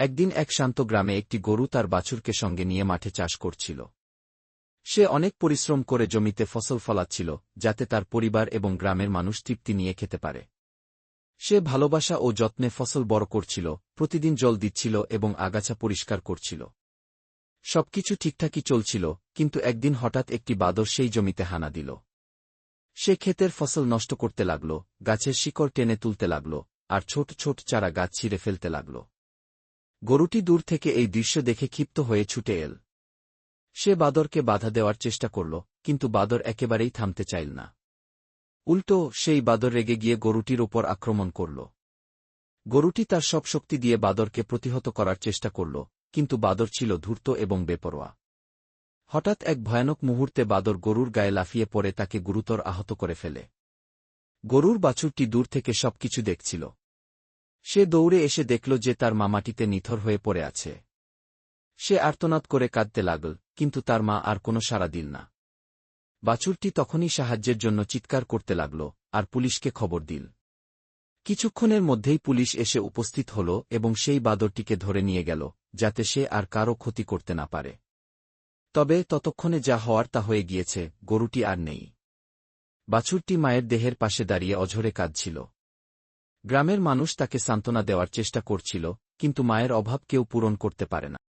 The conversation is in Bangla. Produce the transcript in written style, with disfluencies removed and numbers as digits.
একদিন এক শান্ত গ্রামে একটি গরু তার বাছুরকে সঙ্গে নিয়ে মাঠে চাষ করছিল। সে অনেক পরিশ্রম করে জমিতে ফসল ফলাচ্ছিল, যাতে তার পরিবার এবং গ্রামের মানুষ তৃপ্তি নিয়ে খেতে পারে। সে ভালোবাসা ও যত্নে ফসল বড় করছিল, প্রতিদিন জল দিচ্ছিল এবং আগাছা পরিষ্কার করছিল। সবকিছু ঠিকঠাকই চলছিল, কিন্তু একদিন হঠাৎ একটি বাদর সেই জমিতে হানা দিল। সে ক্ষেতের ফসল নষ্ট করতে লাগল, গাছের শিকড় টেনে তুলতে লাগল, আর ছোট ছোট চারা গাছ ছিঁড়ে ফেলতে লাগল। গরুটি দূর থেকে এই দৃশ্য দেখে ক্ষিপ্ত হয়ে ছুটে এল। সে বাদরকে বাধা দেওয়ার চেষ্টা করল, কিন্তু বাদর একেবারেই থামতে চাইল না। উল্টো সেই বাদর রেগে গিয়ে গরুটির ওপর আক্রমণ করল। গরুটি তার সব শক্তি দিয়ে বাদরকে প্রতিহত করার চেষ্টা করল, কিন্তু বাদর ছিল ধূর্ত এবং বেপরোয়া। হঠাৎ এক ভয়ানক মুহূর্তে বাদর গরুর গায়ে লাফিয়ে পড়ে তাকে গুরুতর আহত করে ফেলে। গরুর বাছুরটি দূর থেকে সবকিছু দেখছিল। সে দৌড়ে এসে দেখল যে তার মা মাটিতে নিথর হয়ে পড়ে আছে। সে আর্তনাদ করে কাঁদতে লাগল, কিন্তু তার মা আর কোনো সাড়া দিল না। বাছুরটি তখনই সাহায্যের জন্য চিৎকার করতে লাগল, আর পুলিশকে খবর দিল। কিছুক্ষণের মধ্যেই পুলিশ এসে উপস্থিত হল এবং সেই বাদরটিকে ধরে নিয়ে গেল, যাতে সে আর কারও ক্ষতি করতে না পারে। তবে ততক্ষণে যা হওয়ার তা হয়ে গিয়েছে, গরুটি আর নেই। বাছুরটি মায়ের দেহের পাশে দাঁড়িয়ে অঝরে কাঁদছিল। গ্রামের মানুষ তাকে সান্ত্বনা দেওয়ার চেষ্টা করছিল, কিন্তু মায়ের অভাব কেউ পূরণ করতে পারে না।